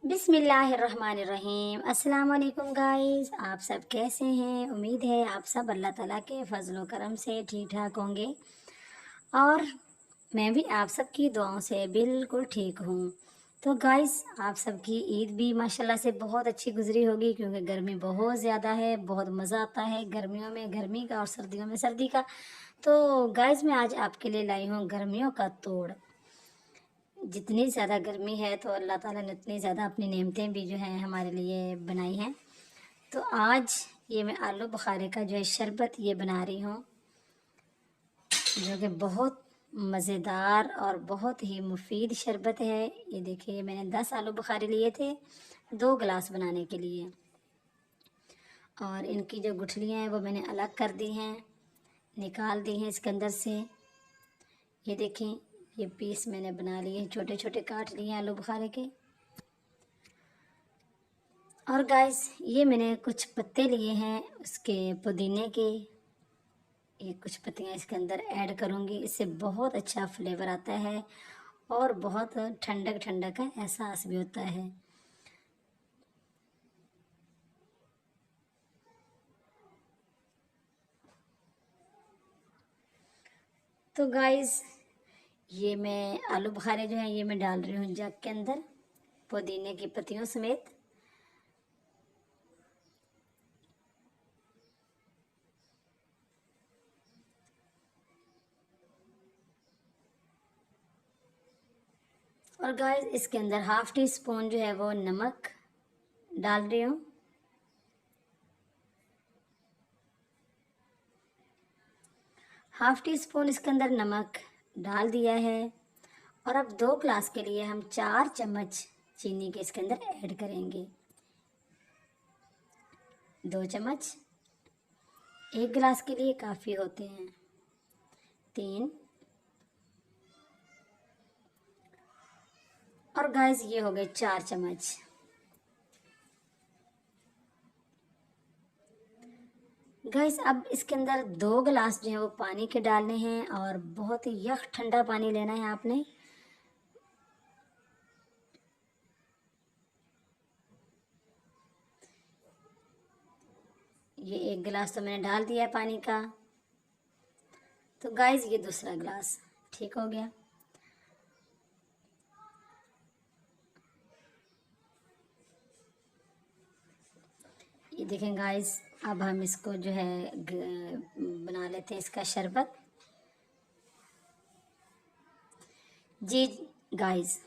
बिस्मिल्लाहिर्रहमानिर्रहीम। अस्सलाम वालेकुम गाइस, आप सब कैसे हैं? उम्मीद है आप सब अल्लाह ताला के फजल करम से ठीक ठाक होंगे और मैं भी आप सब की दुआओं से बिल्कुल ठीक हूँ। तो गाइस, आप सबकी ईद भी माशाल्लाह से बहुत अच्छी गुजरी होगी, क्योंकि गर्मी बहुत ज़्यादा है। बहुत मज़ा आता है गर्मियों में गर्मी का और सर्दियों में सर्दी का। तो गाइस, मैं आज आपके लिए लाई हूँ गर्मियों का तोड़। जितनी ज़्यादा गर्मी है तो अल्लाह ताला ने उतनी ज़्यादा अपनी नेमतें भी जो हैं हमारे लिए बनाई हैं। तो आज ये मैं आलू बुखारे का जो है शरबत ये बना रही हूँ, जो कि बहुत मज़ेदार और बहुत ही मुफीद शरबत है। ये देखिए, मैंने 10 आलू बुखारे लिए थे 2 गिलास बनाने के लिए, और इनकी जो गुठलियाँ हैं वो मैंने अलग कर दी हैं, निकाल दी हैं इसके अंदर से। ये देखें, ये पीस मैंने बना लिए, छोटे छोटे काट लिए आलू बुखारे के। और गाइस, ये मैंने कुछ पत्ते लिए हैं उसके पुदीने के, ये कुछ पत्तियाँ इसके अंदर ऐड करूँगी। इससे बहुत अच्छा फ्लेवर आता है और बहुत ठंडक ठंडक का एहसास भी होता है। तो गाइस, ये मैं आलू बुखारे जो हैं ये मैं डाल रही हूँ जग के अंदर, पुदीने की पत्तियों समेत। और गाइस, इसके अंदर हाफ टी स्पून जो है वो नमक डाल रही हूँ। हाफ टी स्पून इसके अंदर नमक डाल दिया है। और अब 2 ग्लास के लिए हम 4 चम्मच चीनी के इसके अंदर ऐड करेंगे। 2 चम्मच 1 गिलास के लिए काफ़ी होते हैं। 3। और गाइस, ये हो गए 4 चम्मच। गाइस, अब इसके अंदर 2 गिलास जो है वो पानी के डालने हैं, और बहुत ही यख ठंडा पानी लेना है आपने। ये 1 गिलास तो मैंने डाल दिया है पानी का। तो गाइस, ये दूसरा गिलास ठीक हो गया। ये देखें गाइस, अब हम इसको जो है बना लेते हैं इसका शरबत। जी गाइस,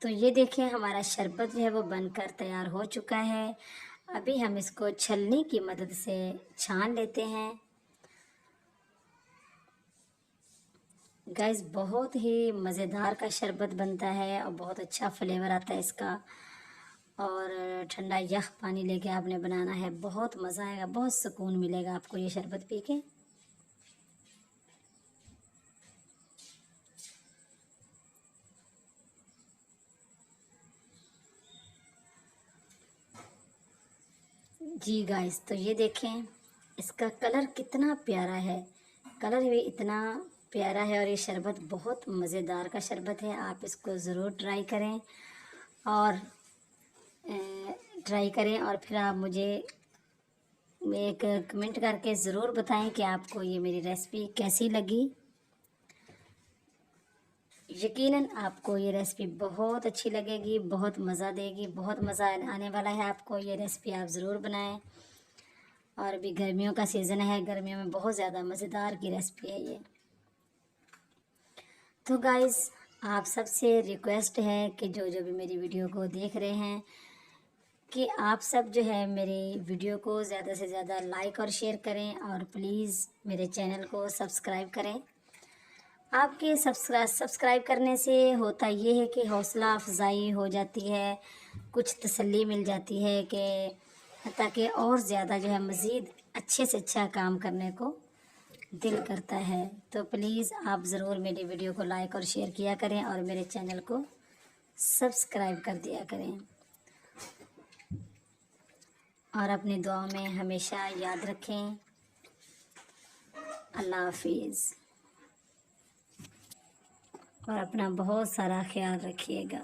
तो ये देखें, हमारा शरबत जो है वो बनकर तैयार हो चुका है। अभी हम इसको छलनी की मदद से छान लेते हैं। गाइस, बहुत ही मज़ेदार का शरबत बनता है और बहुत अच्छा फ्लेवर आता है इसका। और ठंडा यख पानी लेके आपने बनाना है, बहुत मज़ा आएगा, बहुत सुकून मिलेगा आपको ये शरबत पी के। जी गाइस, तो ये देखें, इसका कलर कितना प्यारा है। कलर भी इतना प्यारा है, और ये शरबत बहुत मज़ेदार का शरबत है। आप इसको ज़रूर ट्राई करें, और और फिर आप मुझे एक कमेंट करके ज़रूर बताएं कि आपको ये मेरी रेसिपी कैसी लगी। यकीनन आपको ये रेसिपी बहुत अच्छी लगेगी, बहुत मज़ा देगी, बहुत मज़ा आने वाला है आपको। ये रेसिपी आप ज़रूर बनाएं। और अभी गर्मियों का सीज़न है, गर्मियों में बहुत ज़्यादा मज़ेदार की रेसिपी है ये। तो गाइस, आप सबसे रिक्वेस्ट है कि जो जो भी मेरी वीडियो को देख रहे हैं, कि आप सब जो है मेरी वीडियो को ज़्यादा से ज़्यादा लाइक और शेयर करें, और प्लीज़ मेरे चैनल को सब्सक्राइब करें। आपके सब्सक्राइब करने से होता ये है कि हौसला अफजाई हो जाती है, कुछ तसल्ली मिल जाती है, कि ताकि और ज़्यादा जो है मज़ीद अच्छे से अच्छा काम करने को दिल करता है। तो प्लीज़ आप ज़रूर मेरी वीडियो को लाइक और शेयर किया करें, और मेरे चैनल को सब्सक्राइब कर दिया करें, और अपनी दुआओं में हमेशा याद रखें। अल्लाह हाफिज़, और अपना बहुत सारा ख्याल रखिएगा।